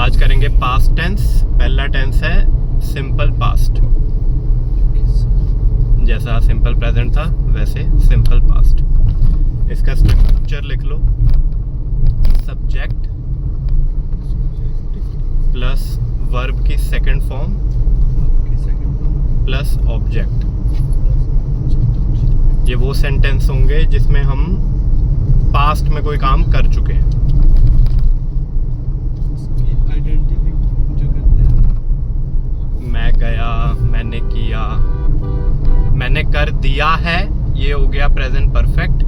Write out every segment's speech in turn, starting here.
आज करेंगे past tense. पहला टेंस है सिंपल पास्ट, जैसा सिंपल प्रेजेंट था वैसे सिंपल पास्ट। इसका स्ट्रक्चर लिख लो, सब्जेक्ट प्लस वर्ब की सेकंड फॉर्म प्लस ऑब्जेक्ट। ये वो सेंटेंस होंगे जिसमें हम पास्ट में कोई काम कर चुके हैं। आइडेंटिटी जो करते हैं, मैं गया, मैंने किया, मैंने कर दिया है, ये हो गया प्रेजेंट परफेक्ट।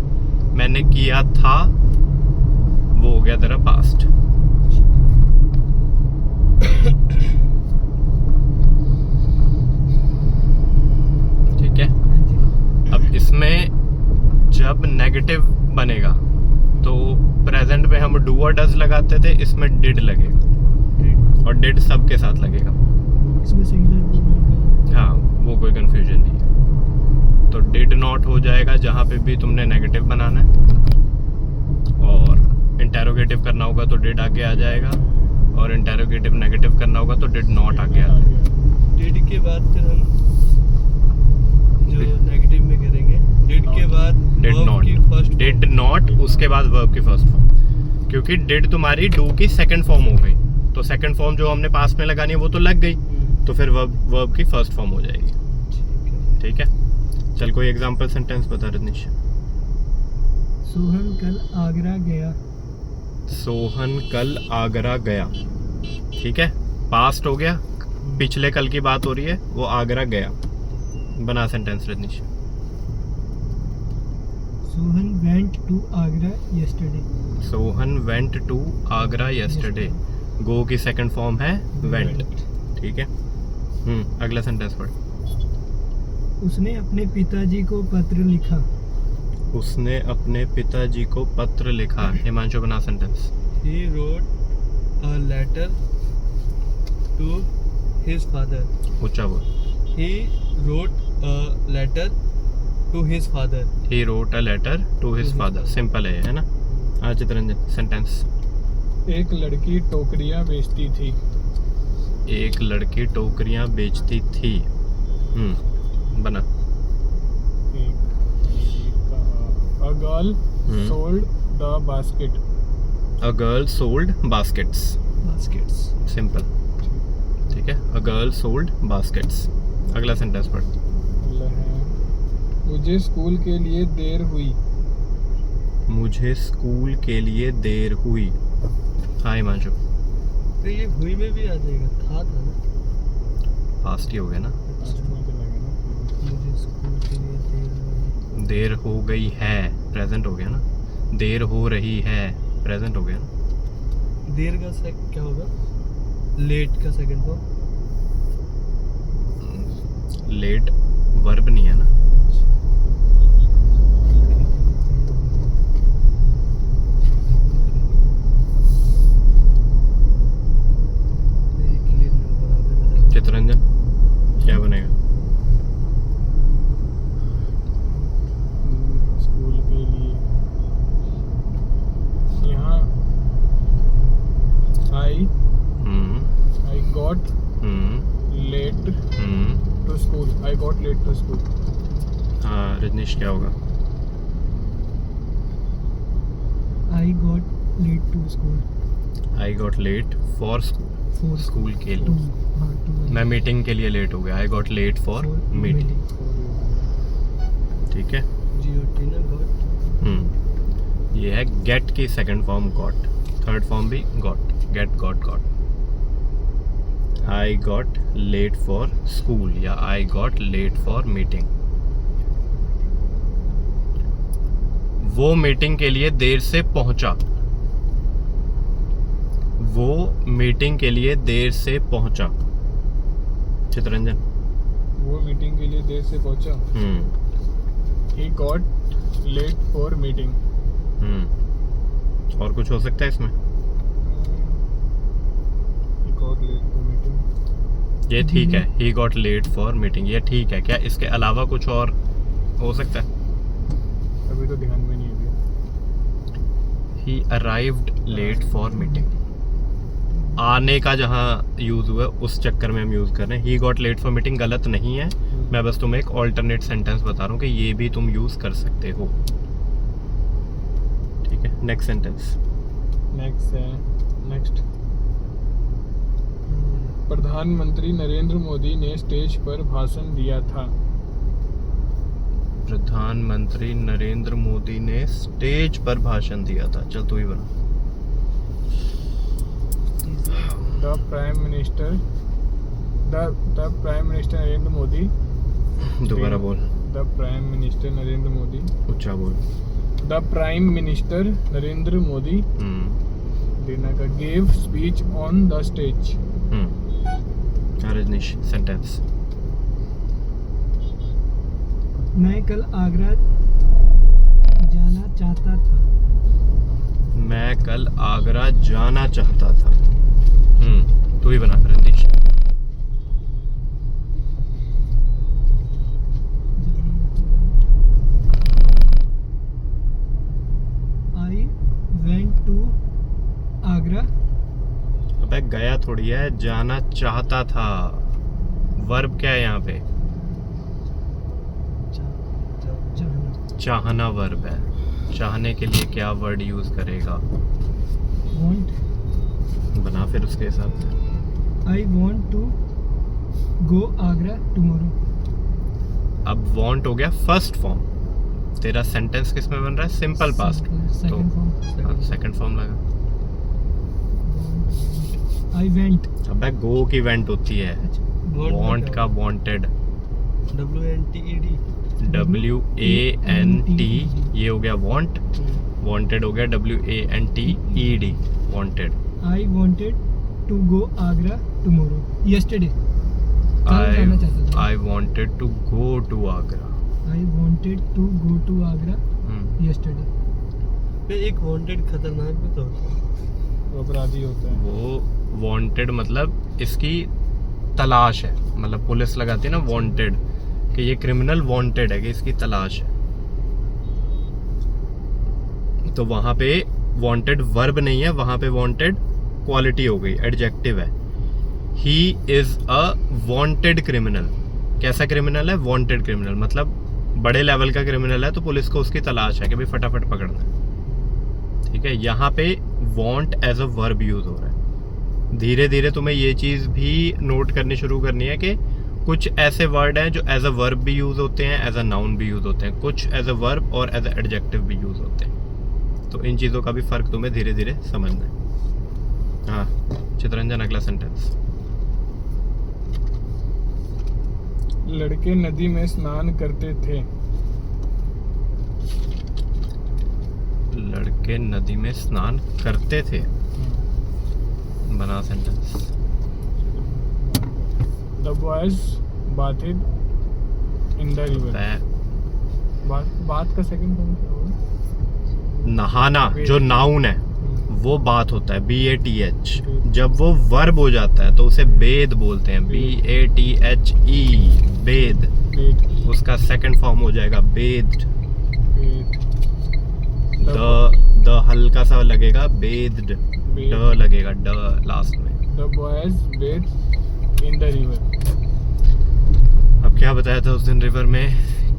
मैंने किया था, वो हो गया तेरा पास्ट। ठीक है। अब इसमें जब नेगेटिव बनेगा तो प्रेजेंट में हम डू और डज लगाते थे, इसमें डिड लगेगा और डिड सबके साथ लगेगा। इसमें सिंगुलर हाँ, वो कोई कंफ्यूजन नहीं है। तो डिड नॉट हो जाएगा जहाँ पे भी तुमने नेगेटिव बनाना है, और इंटेरोगेटिव करना होगा तो डिड आगे आ जाएगा, और इंटेरोगेटिव नेगेटिव करना होगा तो डिड नॉट आगे आ जाएगा। डिड के बाद फिर हम जो नेगेटिव में करेंगे, डिड के बाद डिड verb नॉट, की फर्स्ट डिड नॉट, उसके बाद वर्ब की फर्स्ट फॉर्म, क्योंकि डिड तुम्हारी डू की सेकंड फॉर्म हो गई, तो सेकंड फॉर्म जो हमने पास्ट में लगानी है वो तो लग गई, तो फिर वर्ब की फर्स्ट फॉर्म हो जाएगी। ठीक है, चल कोई एग्जांपल सेंटेंस बता रजनीश। सोहन कल आगरा गया। सोहन कल आगरा गया। ठीक है, पास्ट हो गया, पिछले कल की बात हो रही है, वो आगरा गया। बना sentence Rajnish. Sohan went to Agra yesterday. Sohan went to Agra yesterday. Go की सेकंड फॉर्म है वेंट। ठीक है। अगला सेंटेंस पढ़। उसने अपने पिताजी को पत्र लिखा। उसने अपने पिताजी को पत्र लिखा। हिमांशु बना sentence. He wrote a letter to his father. ऊंचा बोल। He wrote a letter to his father. He wrote a letter to his father. Simple है ना। हाँ चितरंजन, सेंटेंस। एक लड़की टोकरियां बेचती थी। एक लड़की टोकरियां बेचती थी। बना। A girl sold the basket. A girl sold baskets. Baskets. Simple. ठीक है, a girl sold baskets. अगला सेंटेंस पढ़। मुझे स्कूल के लिए देर हुई। मुझे स्कूल के लिए देर हुई। हाँ हिमांशु। तो ये हुई में भी आ जाएगा, था ना, पास्ट ही हो गया ना। मुझे स्कूल के लिए देर हुई। देर हो गई है, प्रेजेंट हो गया ना। देर हो रही है, प्रेजेंट हो गया ना। देर का क्या होगा? लेट का सेकंड फॉर्म। लेट वर्ब नहीं है ना। चितरंजन क्या बनेगा? स्कूल के लिए यहाँ I got late to school. I got late to school. हाँ रजनीश क्या होगा? I got late to school. I got late for school. For school के to, लिए। हाँ, to मैं मीटिंग के लिए लेट हो गया। I got late for meeting. ठीक है। GOT ना got. ये है गेट की second form got, third form भी got. Get, got, got. I got late for school या I got late for meeting. वो मीटिंग के लिए देर से पहुंचा। वो मीटिंग के लिए देर से पहुंचा। चितरंजन। वो मीटिंग के लिए देर से पहुंचा। He got late for meeting. और कुछ हो सकता है इसमें? He got late for meeting. ये ठीक है, he got late for meeting, ये ठीक है। क्या इसके अलावा कुछ और हो सकता है? अभी तो ध्यान में नहीं है। He arrived late for meeting. आने का जहाँ यूज हुआ है उस चक्कर में हम यूज कर रहे हैं। He got late for meeting गलत नहीं है, मैं बस तुम्हें एक ऑल्टरनेट सेंटेंस बता रहा हूँ कि ये भी तुम यूज कर सकते हो। ठीक है, नेक्स्ट सेंटेंस। नेक्स्ट प्रधानमंत्री नरेंद्र मोदी ने स्टेज पर भाषण दिया था। प्रधानमंत्री नरेंद्र मोदी ने स्टेज पर भाषण दिया था। चल तू ही बना। The prime minister Narendra Modi. दोबारा बोल। The prime minister Narendra Modi. ऊंचा बोल। The prime minister Narendra Modi देना का gave speech on the stage. Rajneesh sentence. मैं कल आगरा जाना चाहता था। मैं कल आगरा जाना चाहता था। तू ही बना Rajneesh. I went to Agra. अबे गया थोड़ी है, जाना चाहता था। वर्ब क्या है यहाँ पे? चाहना वर्ब है। चाहने के लिए क्या वर्ड यूज करेगा? वांट। बना फिर उसके हिसाब से। I want to go Agra tomorrow. अब वांट हो गया फर्स्ट फॉर्म। तेरा सेंटेंस किस में बन रहा है? Simple past. Second form. Second form लगा। I went. अबे गो की वेंट होती है। वांट का वांटेड। WANTED। WANT ये हो गया वांट। वांटेड हो गया WANTED wanted. I wanted to go Agra tomorrow. Yesterday. I wanted to go to Agra. I wanted to go to Agra yesterday. एक वांटेड खतरनाक भी तो होता है। वो अपराधी होता है। वो वांटेड मतलब इसकी तलाश है, मतलब पुलिस लगाती है ना वांटेड, कि ये क्रिमिनल वांटेड है, कि इसकी तलाश है। तो वहां पे वांटेड वर्ब नहीं है, वहां पे वांटेड क्वालिटी हो गई, एडजेक्टिव है। He is a wanted criminal. कैसा क्रिमिनल है? वांटेड क्रिमिनल, मतलब बड़े लेवल का क्रिमिनल है, तो पुलिस को उसकी तलाश है कि भाई फटाफट पकड़ना है। ठीक है, यहाँ पे want as a verb use हो रहा है। धीरे धीरे तुम्हें ये चीज भी नोट करनी शुरू करनी है कि कुछ ऐसे वर्ड हैं जो एज अ वर्ब भी यूज होते हैं, एज अ नाउन भी यूज होते हैं, कुछ एज अ वर्ब और एज अ एडजेक्टिव भी यूज होते हैं। तो इन चीजों का भी फर्क तुम्हें धीरे धीरे समझना है। हाँ चितरंजन, अगला सेंटेंस। लड़के नदी में स्नान करते थे। लड़के नदी में स्नान करते थे। बना sentence. The boys bathed in the river. बात का सेकंड फॉर्म क्या होगा? नहाना जो नाउन है वो बात होता है, BATH। जब वो वर्ब हो जाता है तो उसे बेद बोलते हैं, BATHE, बेद। उसका सेकंड फॉर्म हो जाएगा बेद्ड। द हल्का सा लगेगा, बेद्ड। ड लगेगा, ड लास्ट में। The boys bathed in the river. अब क्या बताया था उस दिन रिवर में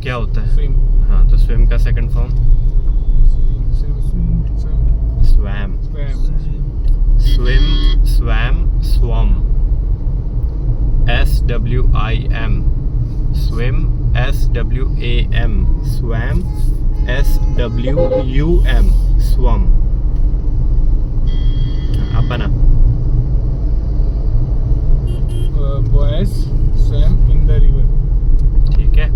क्या होता है? Swim. हाँ, तो स्विम का second form swam. Swim, swam, swum. SWIM। Swim, SWAM। Swam, SWUM। Swum. अब बना। Boys swam in the river. ठीक है,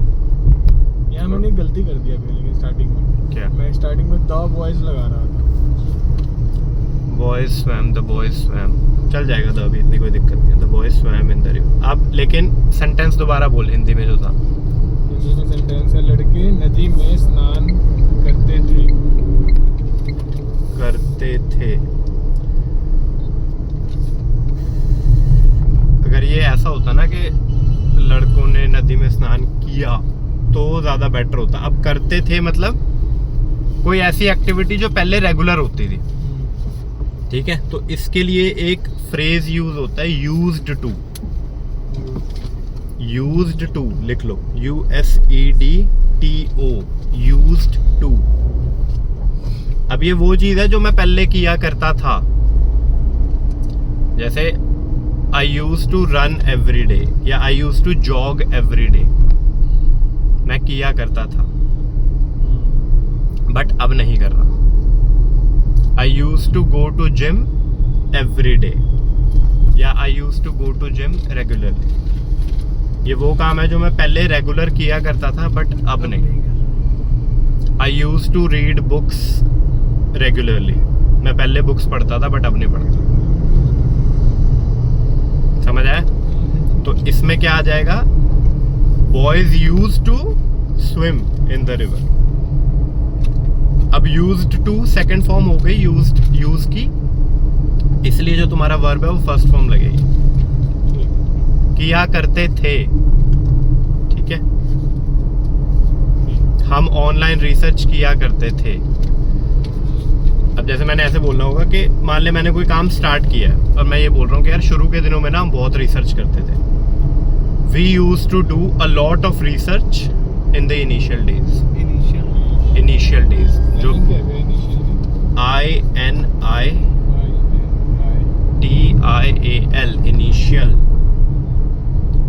यहाँ मैंने गलती कर दिया लेकिन स्टार्टिंग में। क्या? मैं स्टार्टिंग में द बॉयज लगा रहा था। Boys swum, the boys swum. चल जाएगा द, अभी इतनी कोई दिक्कत नहीं है। The boys swum in the river. अब लेकिन सेंटेंस दोबारा बोल हिंदी में जो था। हिंदी में सेंटेंस है, लड़के नदी में स्नान करते थे। करते थे। अगर ये ऐसा होता ना कि लड़कों ने नदी में स्नान किया तो ज्यादा बेटर होता। अब करते थे मतलब कोई ऐसी एक्टिविटी जो पहले रेगुलर होती थी। ठीक है, तो इसके लिए एक फ्रेज यूज होता है, यूज्ड टू। यूज्ड टू लिख लो, USEDTO, यूज्ड टू। अब ये वो चीज है जो मैं पहले किया करता था, जैसे I used to run every day या I used to jog every day, मैं किया करता था बट अब नहीं कर रहा। I used to go to gym every day या I used to go to gym regularly. ये वो काम है जो मैं पहले रेगुलर किया करता था बट अब नहीं। I used to read books regularly, मैं पहले बुक्स पढ़ता था बट अब नहीं पढ़ता। समझ आया? तो इसमें क्या आ जाएगा, boys use to swim in the river. अब यूज्ड टू सेकंड फॉर्म हो गई यूज की, इसलिए जो तुम्हारा वर्ब है वो फर्स्ट फॉर्म लगेगी। किया करते थे, ठीक है। हम ऑनलाइन रिसर्च किया करते थे। अब जैसे मैंने ऐसे बोलना होगा कि मान ले मैंने कोई काम स्टार्ट किया है और मैं ये बोल रहा हूँ कि यार शुरू के दिनों में ना हम बहुत रिसर्च करते थे। We use to do a lot of research in the initial days. Initial days जो INITIAL, इनिशियल।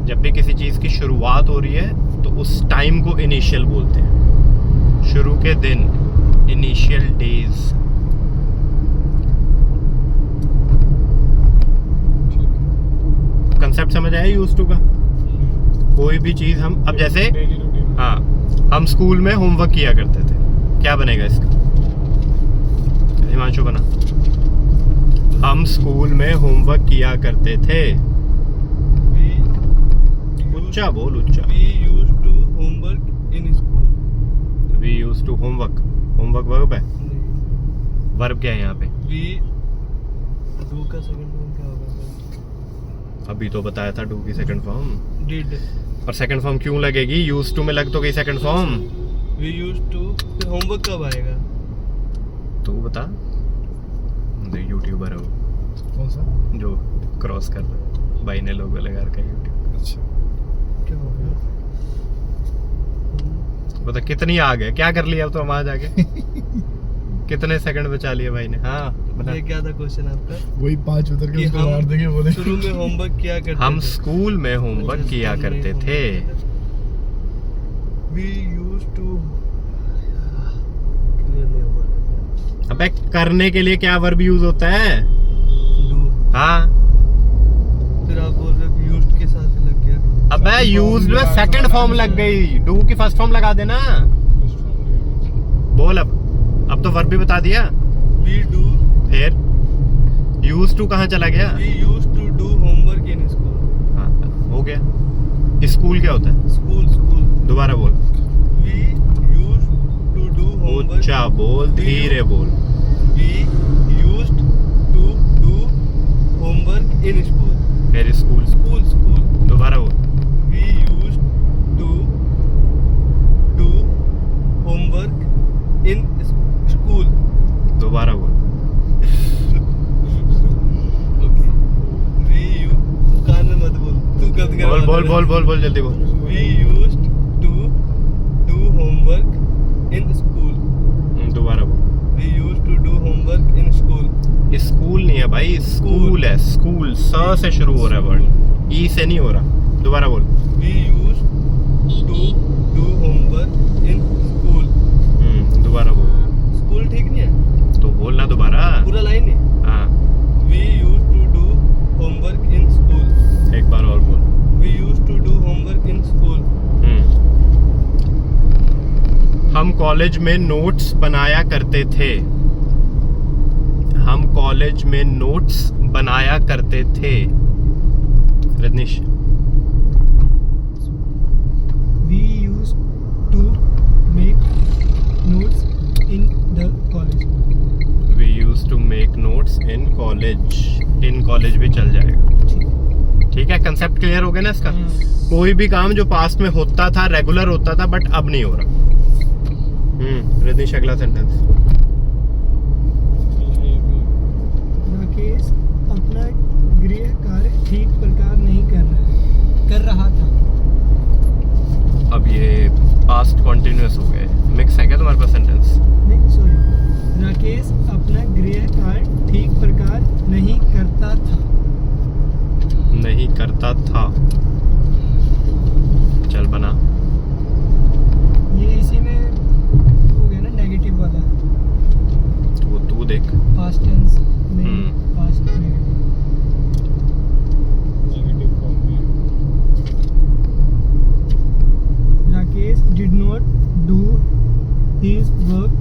जब भी किसी चीज की शुरुआत हो रही है तो उस टाइम को इनिशियल बोलते हैं। शुरू के दिन, इनिशियल डेज। कंसेप्ट समझ आया यूज टू का? कोई भी चीज हम, अब जैसे हाँ, हम स्कूल में होमवर्क किया करते थे, क्या बनेगा इसका? हिमांशु बना। हम स्कूल में होमवर्क किया करते थे। उच्चा बोल, उच्चा। We used to homework in school. We used to homework. homework verb है? नहीं। वर्ब क्या है यहाँ पे? We do का सेकंड फॉर्म क्या होगा? अभी तो बताया था डू की सेकंड फॉर्म। Did. और सेकंड फॉर्म क्यों लगेगी? यूज टू में लग तो गई second form. We used to, फिर होमवर्क कब आएगा? तू बता, जो यूट्यूबर है वो, कौन सा? जो क्रॉस कर रहा है, भाई ने लोगो लगा रखा है यूट्यूब। अच्छा, क्या हो गया? बता कितनी आ गए, क्या कर लिया अब तो वहां जाके? कितने सेकंड बचा लिए भाई ने? हाँ बता। ये क्या था क्वेश्चन आपका? वही 5 उतर कि के उसको हम मार देंगे बोले। शुरू में होमवर्क किया करते हम थे। स्कूल में होमवर्क किया करते थे। We used to, क्लियर नहीं हो पा अबे करने के लिए क्या वर्ब यूज होता है? रहा। Do। हाँ, फिर आप बोल रहे हो used के साथ लग गया। अबे यूज में सेकंड फॉर्म लग गई, डू की फर्स्ट फॉर्म लगा देना। बोल अब तो वर्ब भी बता दिया। We do, फिर यूज टू कहाँ चला गया? we used to do homework in school. हाँ, हो गया। स्कूल क्या होता है? School. दोबारा बोल। We used to do homework. ऊंचा बोल, धीरे बोल। We used to do homework in school. फिर स्कूल। School. दोबारा बोल। We used to do homework in school. दोबारा बोल। कान में मत बोल, तू कब कर बोल जल्दी बोल। We used to do homework in school. दोबारा बोल। We used to do homework in school. School नहीं है भाई, स्कूल है। स्कूल स से शुरू हो रहा है वर्ड, ई से नहीं हो रहा। दोबारा बोल। We used to do homework in school. दोबारा बोल। स्कूल ठीक नहीं है, तो बोलना दोबारा। पूरा लाइन है। हाँ, We used to do homework in school. एक बार और बोल। We used to do homework in school. हम कॉलेज में नोट्स बनाया करते थे। हम कॉलेज में नोट्स बनाया करते थे। Rajneesh. We used to make notes in the college. We used to make notes in college. in college भी चल जाएगा। ठीक है, कंसेप्ट क्लियर हो गया ना इसका? कोई भी काम जो पास्ट में होता था, रेगुलर होता था, बट अब नहीं हो रहा। रजनीश अगला सेंटेंस। ठीक प्रकार नहीं कर रहा था। अब ये पास्ट कॉन्टिन्यूअस हो गए, मिक्स है क्या तुम्हारे पास सेंटेंस? नहीं सॉरी, राकेश अपना गृह कार्य ठीक प्रकार नहीं करता था। नहीं करता था, चल बना। ये इसी में हो गया ना नेगेटिव वाला, वो तू देख। पास्ट टेंस में hmm. Past negative. Negative form में। Rakesh did not do his work,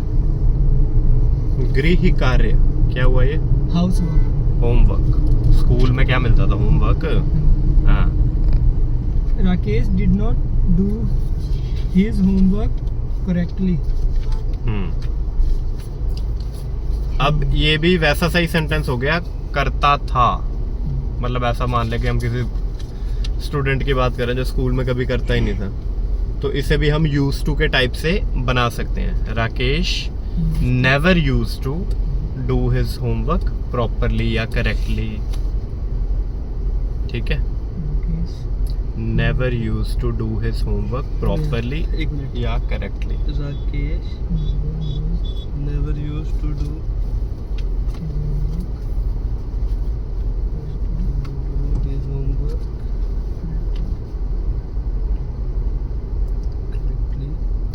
गृह कार्य क्या हुआ ये? House work. होमवर्क। स्कूल में क्या मिलता था? होमवर्क। हाँ, Rakesh did not do his homework correctly. अब ये भी वैसा सही सेंटेंस हो गया, करता था। मतलब ऐसा मान ले कि हम किसी स्टूडेंट की बात करें जो स्कूल में कभी करता ही नहीं था, तो इसे भी हम यूज टू के टाइप से बना सकते हैं। Rakesh never use to do his homework properly या करेक्टली। ठीक है, never use to do his homework properly एक मिनट, या correctly. Rakesh never use to do his homework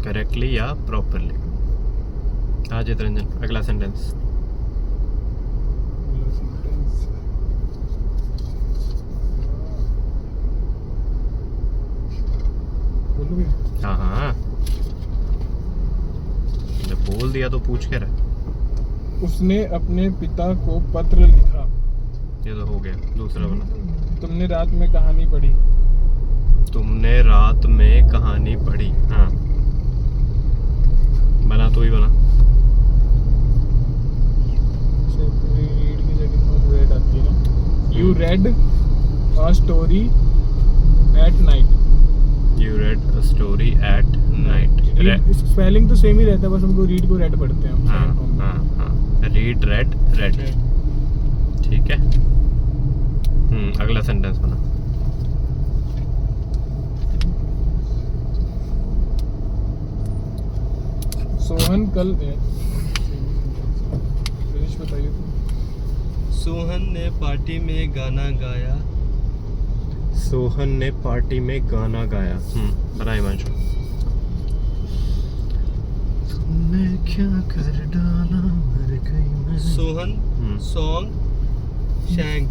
correctly या प्रॉपरली। हाँ चित्रंजन, अगला सेंटेंस। बोलोगे? हाँ हाँ, जब बोल दिया तो पूछ के रहे। उसने अपने पिता को पत्र लिखा। ये तो हो गया, दूसरा बना। तुमने रात में कहानी पढ़ी। तुमने रात में कहानी पढ़ी। हाँ बना, तो ही बना। रीड की जगह रेड आती है ना। You read a story at night. You read a story at night. Spelling तो सेम ही रहता है, बस हमको रीड को रेड पढ़ते हैं हम हाँ second form में। हाँ हाँ, read read read। ठीक है। अगला सेंटेंस बना। सोहन कल फिनिश बताइए तो। सोहन ने पार्टी में गाना गाया। सोहन ने पार्टी में गाना गाया। बना हिमांशु। तुमने क्या कर डाला, मर गई मैं। सोहन सॉन्ग सैंग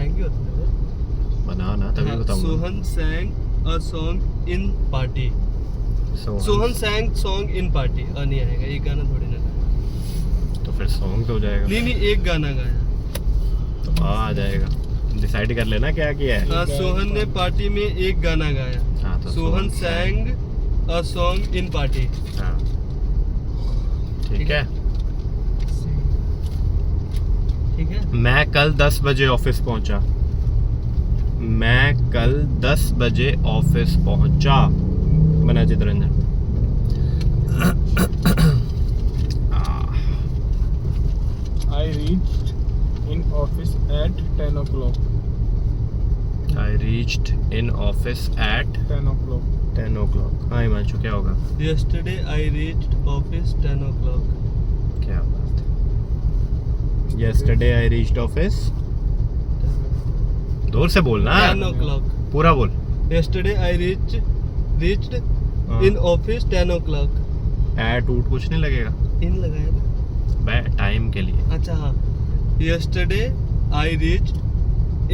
ही होता है। बना ना, तभी बताऊंगा। Sohan सैंग a song in party. Sohan सैंग song in party. नहीं आएगा, एक गाना थोड़ी ना गाया। तो फिर सॉन्ग तो हो जाएगा। नहीं, एक गाना गाया। तो आ जाएगा, डिसाइड कर लेना क्या किया है। हाँ, सोहन ने पार्टी में एक गाना गाया। हाँ, तो Sohan सैंग a song in party. हाँ ठीक है। ठीक है। मैं कल 10 बजे ऑफिस पहुंचा। मैं कल 10 बजे ऑफिस पहुंचा। बना Chittaranjan. I reached in office at 10 o'clock. I reached in office at 10 o'clock. 10 o'clock। हाँ हिमांशु, क्या होगा? Yesterday I reached office 10 o'clock. क्या बात है। Yesterday I reached office। दूर से बोलना, 10 o'clock. पूरा बोल। Yesterday I reached in office 10 o'clock. Eight उट कुछ नहीं लगेगा, इन लगाया ना? टाइम के लिए। अच्छा हाँ, yesterday I reached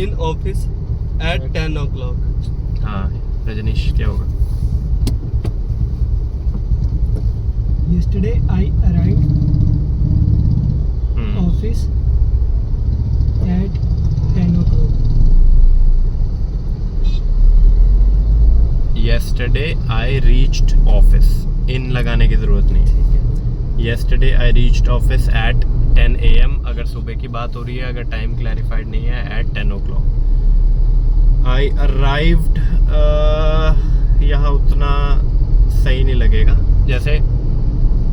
in office at 10 o'clock. हाँ रजनीश, क्या होगा? Yesterday I arrived office at 10 o'clock. Yesterday I reached office। इन लगाने की जरूरत नहीं है। Yesterday I reached office at 10 AM। अगर सुबह की बात हो रही है, अगर टाइम क्लैरिफाइड नहीं है, at 10 o'clock। I arrived यहाँ उतना सही नहीं लगेगा, जैसे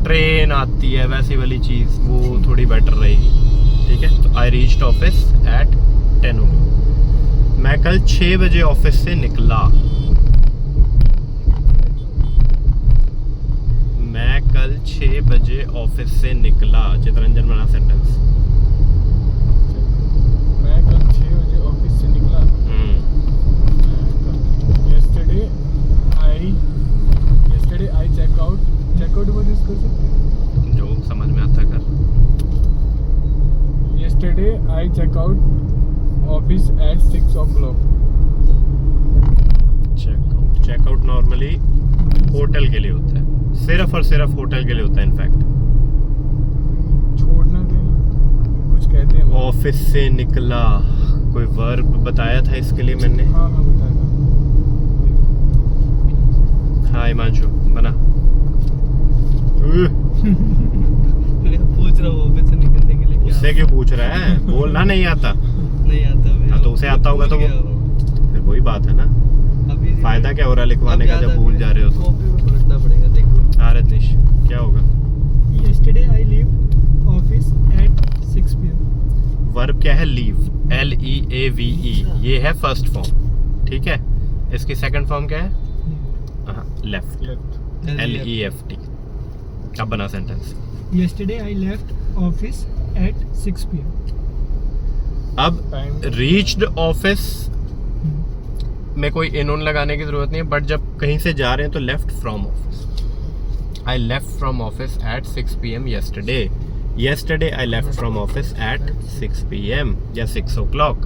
ट्रेन आती है वैसी वाली चीज़, वो थोड़ी बेटर रहेगी। ठीक है, तो I reached office at 10 o'clock। मैं कल 6 बजे ऑफिस से निकला। मैं कल 6 बजे ऑफिस से निकला। चितरंजन बना सेंटेंस। मैं कल 6 बजे ऑफिस से निकला। yesterday I check out वो यूज कर सकते हैं, जो समझ में आता कर। yesterday I check out office at 6 o'clock। Checkout normally hotel के लिए होता है, सिर्फ और सिर्फ होटल के लिए होता है। इनफैक्ट छोड़ना नहीं, कुछ कहते हैं ऑफिस से निकला, कोई वर्ब बताया था इसके लिए मैंने। हाँ बताया। हाँ हिमांशु बना। मैं पूछ रहा हूँ ऑफिस से निकलने के लिए उससे क्यों पूछ रहा है? बोलना नहीं आता। नहीं आता भैया। हाँ, तो उसे आता होगा तो भूल गया वो। फिर वही बात है ना। अभी फायदा क्या हो रहा है लिखवाने का जब भूल जा रहे हो तो। कॉपी में पलटना पड़ेगा। देखो हाँ रजनीश क्या होगा? Yesterday I left office at 6 p.m. Verb क्या है? लीव, LEAVE, ये है फर्स्ट फॉर्म, ठीक है। इसकी सेकंड फॉर्म क्या है? Left, LEFT। अब बना sentence. Yesterday I left office at 6 p.m. अब Time- रीच्ड ऑफिस में कोई इनोन लगाने की जरूरत नहीं है, बट जब कहीं से जा रहे हैं तो left from office. I left from office at 6 PM yesterday। yesterday I left from office at 6 PM या 6 o'clock।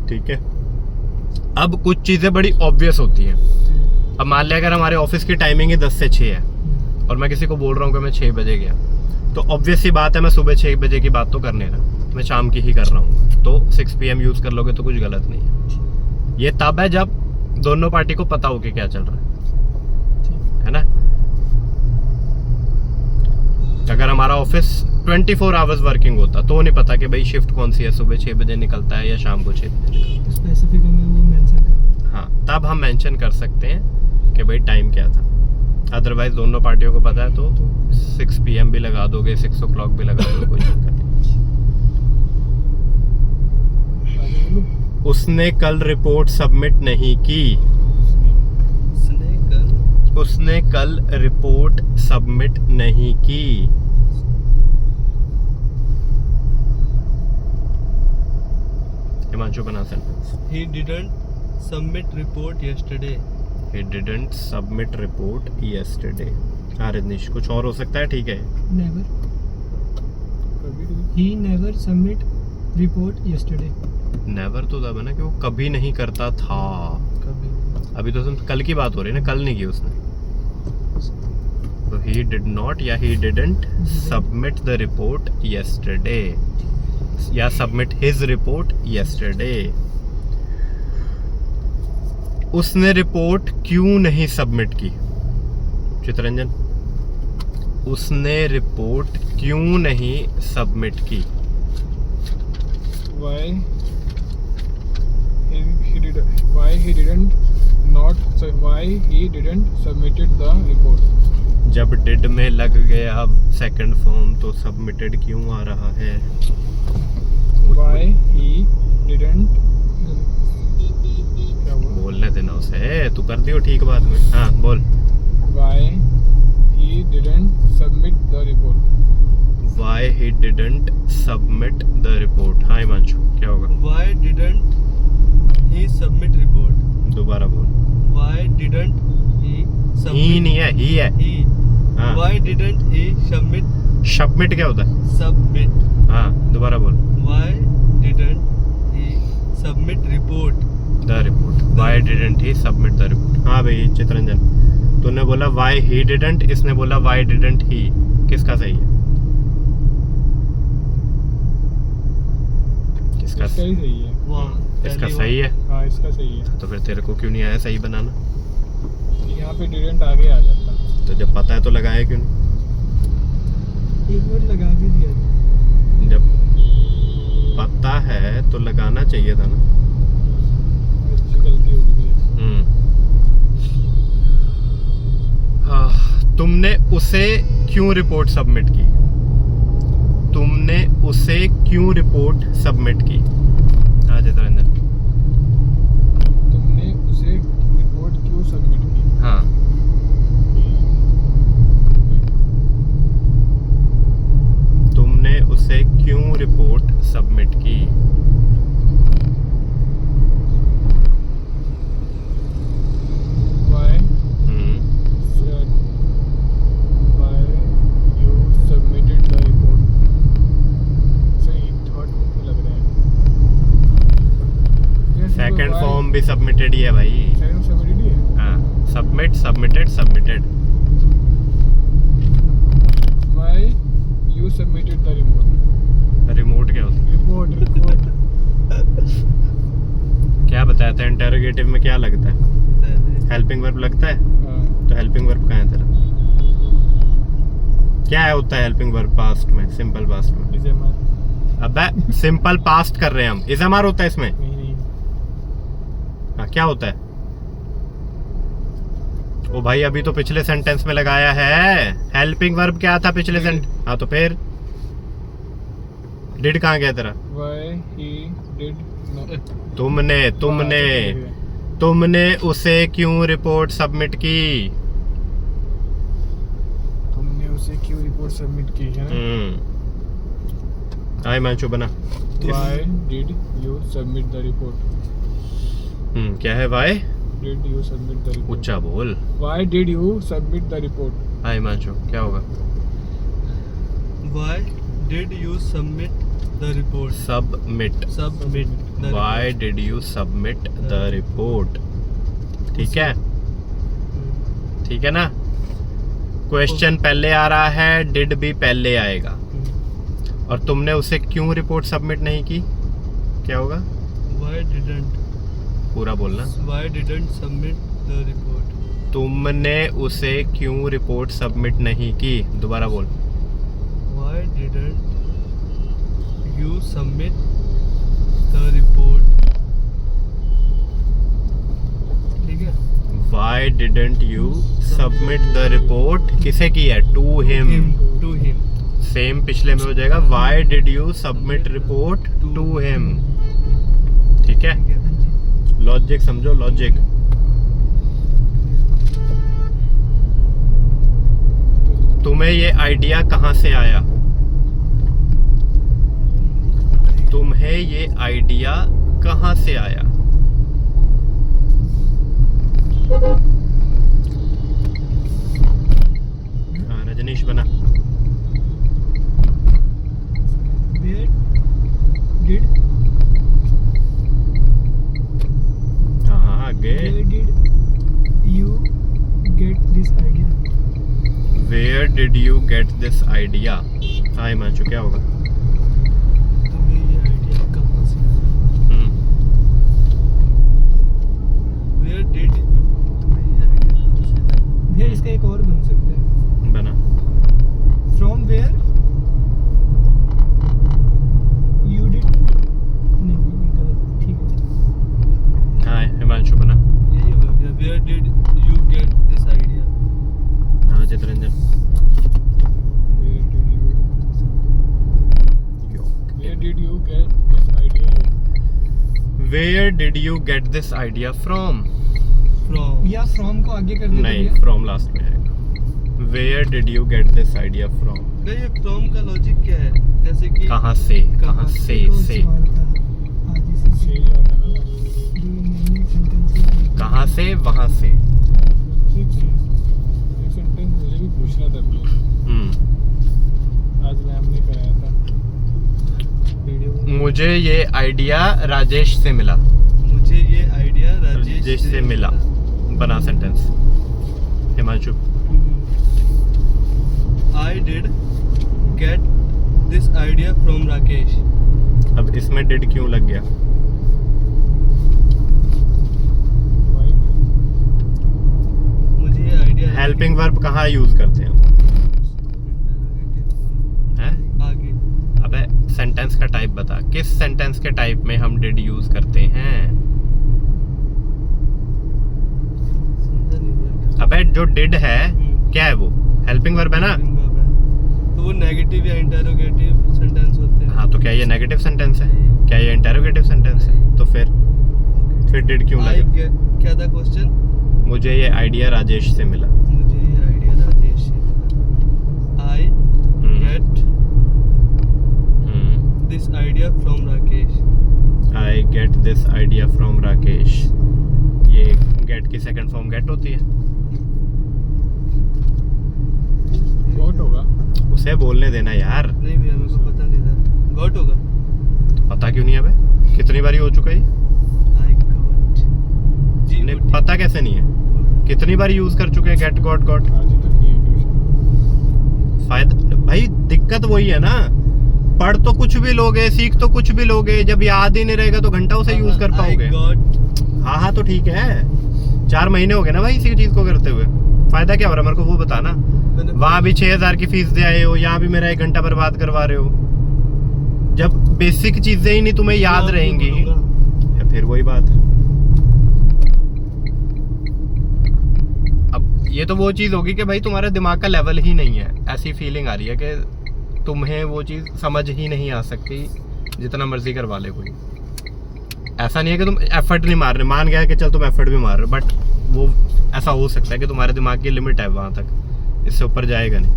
ठीक है। अब कुछ चीजें बड़ी ऑब्वियस होती हैं। अब मान लिया अगर हमारे ऑफिस की टाइमिंग ही 10 से 6 है और मैं किसी को बोल रहा हूँ कि मैं 6 बजे गया, तो ऑब्वियस सी बात है मैं सुबह 6 बजे की बात तो कर नहीं रहा, मैं शाम की ही कर रहा हूँ। तो 6 PM यूज कर लोगे तो कुछ गलत नहीं है। ये तब है जब दोनों पार्टी को पता हो कि क्या चल रहा है ना। अगर हमारा ऑफिस 24 आवर्स वर्किंग होता तो नहीं पता कि भाई शिफ्ट कौन सी है, सुबह 6 बजे निकलता है या शाम को 6 बजे निकलता स्पेसिफिक हमें वो मेंशन करना। है। हाँ, तब हम मेंशन कर सकते हैं कि भाई टाइम क्या था। अदरवाइज दोनों पार्टियों को पता है तो 6 PM भी लगा दोगे, 6 o'clock भी लगा दोगे, कोई दिक्कत नहीं। उसने कल रिपोर्ट सबमिट नहीं की। उसने कल रिपोर्ट सबमिट नहीं की। हिमांशु बना sentence. He didn't submit report yesterday. He didn't submit report yesterday। हाँ रजनीश कुछ और हो सकता है, ठीक है। Never. He never submit report yesterday. Never तो तब है ना कि वो कभी नहीं करता था। कभी अभी तो तुम कल की बात हो रही है ना, कल नहीं की उसने। तो he did not या he didn't submit the report yesterday या submit his report yesterday। उसने रिपोर्ट क्यों नहीं सबमिट की? चितरंजन, उसने रिपोर्ट क्यों नहीं सबमिट की? why he didn't submitted the report। जब डिड में लग गया सेकंड फॉर्म तो सबमिटेड क्यों आ रहा है? why he didn't क्या हुआ? बोलने देना उसे, तू कर दियो ठीक बात में। हाँ बोल। why he didn't submit the report। Why he didn't submit the report। हाँ हिमांशु क्या होगा? Why didn't he submit report? दोबारा बोल। Why didn't he submit? ही नहीं है, ही है। He. हाँ। Why didn't he submit? Submit क्या होता है? Submit. हाँ दोबारा बोल। Why didn't he submit report? The report। Why didn't he submit the report? हाँ भाई चितरंजन, तूने बोला why he didn't, इसने बोला why didn't he। किसका सही है? किसका इसका ही सही है। वाह। इसका सही है। हाँ इसका सही है। तो फिर तेरे को क्यों नहीं आया सही बनाना? यहाँ पे didn't आगे आ जाता। तो जब पता है तो लगाया क्यों नहीं? एक बार लगा भी दिया था। जब पता है तो लगाना चाहिए था ना। मुझसे गलती हो गई है। तुमने उसे क्यों रिपोर्ट सबमिट की? तुमने उसे क्यों रिपोर्ट सबमिट की? हाँ चित्ररंजन। तुमने उसे रिपोर्ट क्यों सबमिट की? हाँ तुमने उसे क्यों रिपोर्ट सबमिट की? Why why you submitted the report? सही थर्ड में लग रहा है। सेकंड फॉर्म भी सबमिटेड ही है भाई। सेकंड सबमिटेड ही है। हाँ submit submitted submitted. Why you submitted the report? Remote क्या होता रिपोर्ट है? क्या बताया था इंटरोगेटिव में क्या लगता है? हेल्पिंग वर्ब लगता है। हाँ तो हेल्पिंग वर्ब कहाँ है तेरा? क्या है होता है हेल्पिंग वर्ब पास्ट में, सिंपल पास्ट में? इसे मार अबे सिंपल पास्ट कर रहे हैं हम, इज़मार होता है इसमें। नहीं हाँ क्या होता है? ओ भाई अभी तो पिछले सेंटेंस में लगाया है। हेल्पिंग वर्ब क्या था पिछले सेंटेंस? हाँ तो फिर डिड कहाँ गया तेरा? Why he did not तुमने उसे क्यों रिपोर्ट सबमिट की? तुमने उसे क्यों रिपोर्ट सबमिट की है ना? हाय मांचू बना। Why did you submit the report? क्या है? Why Did you submit the report? ऊंचा बोल। Why did you submit the report? Hi Manchu क्या होगा? Why did you submit the report? Submit. Submit the Why report. did you submit the report? ठीक है ठीक है ना। क्वेश्चन पहले आ रहा है, डिड भी पहले आएगा। और तुमने उसे क्यों रिपोर्ट सबमिट नहीं की? क्या होगा? Why didn't पूरा बोलना। Why didn't submit the report? तुमने उसे क्यों रिपोर्ट सबमिट नहीं की? दोबारा बोल। Why didn't you submit the report? ठीक है। Why didn't you submit the report? किसे की है? To him। To him. Same पिछले में हो जाएगा। Why did you submit report to him? ठीक है। लॉजिक समझो, लॉजिक। तुम्हें ये आइडिया कहाँ से आया? तुम्हें ये आइडिया कहाँ से आया? हाँ रजनीश बना। Where did हाँ आगे। where did you get this idea? Where did you get this idea? हाँ हिमांशु क्या होगा? तुम्हें ये आइडिया कहाँ से आया? Where did तुम्हें ये आइडिया कहाँ से आया? भैया इसका एक और बन सकता है। बना। From where you did नहीं ये गलत, ठीक है। हाँ हिमांशु बना। यही होगा भैया। Where did you get this idea? हाँ Chitraranjan. Where did you get this idea? Where did you get this idea from? From. या from को आगे कर देते नहीं, भैया। from लास्ट में आएगा। Where did you get this idea from? नहीं ये from का लॉजिक क्या है? जैसे कि कहाँ से? कहाँ से? तो से सवाल था आगे से से ही आता है ना। जो मैंने सेंटेंस कहाँ से? वहाँ से। एक सेंटेंस मुझे भी पूछना था भैया। आज मैम ने कराया था वीडियो। मुझे ये आइडिया राजेश से मिला। मुझे ये आइडिया राजेश से मिला। बना sentence Himanshu. I did get this idea from Rakesh. अब इसमें डिड क्यों लग गया? मुझे ये आइडिया हेल्पिंग वर्ब कहाँ यूज करते हैं? हैं? आगे अबे सेंटेंस का टाइप बता। किस सेंटेंस के टाइप में हम डिड यूज करते हैं? समझा नहीं भैया। अबे जो डिड है क्या है वो? हेल्पिंग वर्ब है ना? तो वो नेगेटिव या इंटरोगेटिव सेंटेंस होते हैं। हाँ तो क्या ये नेगेटिव सेंटेंस है? क्या ये इंटरोगेटिव सेंटेंस है? डिड क्यों आई लगा? क्या था क्वेश्चन? मुझे ये आइडिया राजेश से मिला। मुझे ये आइडिया राजेश से मिला। I get this idea from Rakesh. I get this idea from Rakesh. ये गेट की सेकंड फॉर्म गेट होती है। गॉट होगा। उसे बोलने देना यार। नहीं भैया मेरे को पता नहीं था। गॉट होगा। पता क्यों नहीं है बे? कितनी बारी हो चुका है ये? आई गॉट जी नहीं, पता कैसे नहीं है? कितनी बार यूज कर चुके हैं गेट गॉट गॉट? आज ही तक किया ट्यूशन। फायदा भाई, दिक्कत वही है ना, पढ़ तो कुछ भी लोगे, सीख तो कुछ भी लोगे, जब याद ही नहीं रहेगा तो घंटा उसे यूज कर पाओगे। हाँ हाँ तो ठीक है, 4 महीने हो गए ना भाई इसी चीज को करते हुए। फायदा क्या हो रहा है मेरे को वो बताना। वहां भी 6000 की फीस दे आए हो, यहाँ भी मेरा 1 घंटा बर्बाद करवा रहे हो। जब बेसिक चीजें ही नहीं तुम्हें याद रहेंगी, फिर वही बात। अब ये तो वो चीज होगी कि भाई तुम्हारे दिमाग का लेवल ही नहीं है, ऐसी फीलिंग आ रही है कि तुम्हें वो चीज समझ ही नहीं आ सकती जितना मर्जी करवा ले कोई। ऐसा नहीं है कि तुम एफर्ट नहीं मार रहे, मान गया कि चल तुम एफर्ट भी मार रहे हो, बट वो ऐसा हो सकता है कि तुम्हारे दिमाग की लिमिट है वहां तक, इससे ऊपर जाएगा नहीं।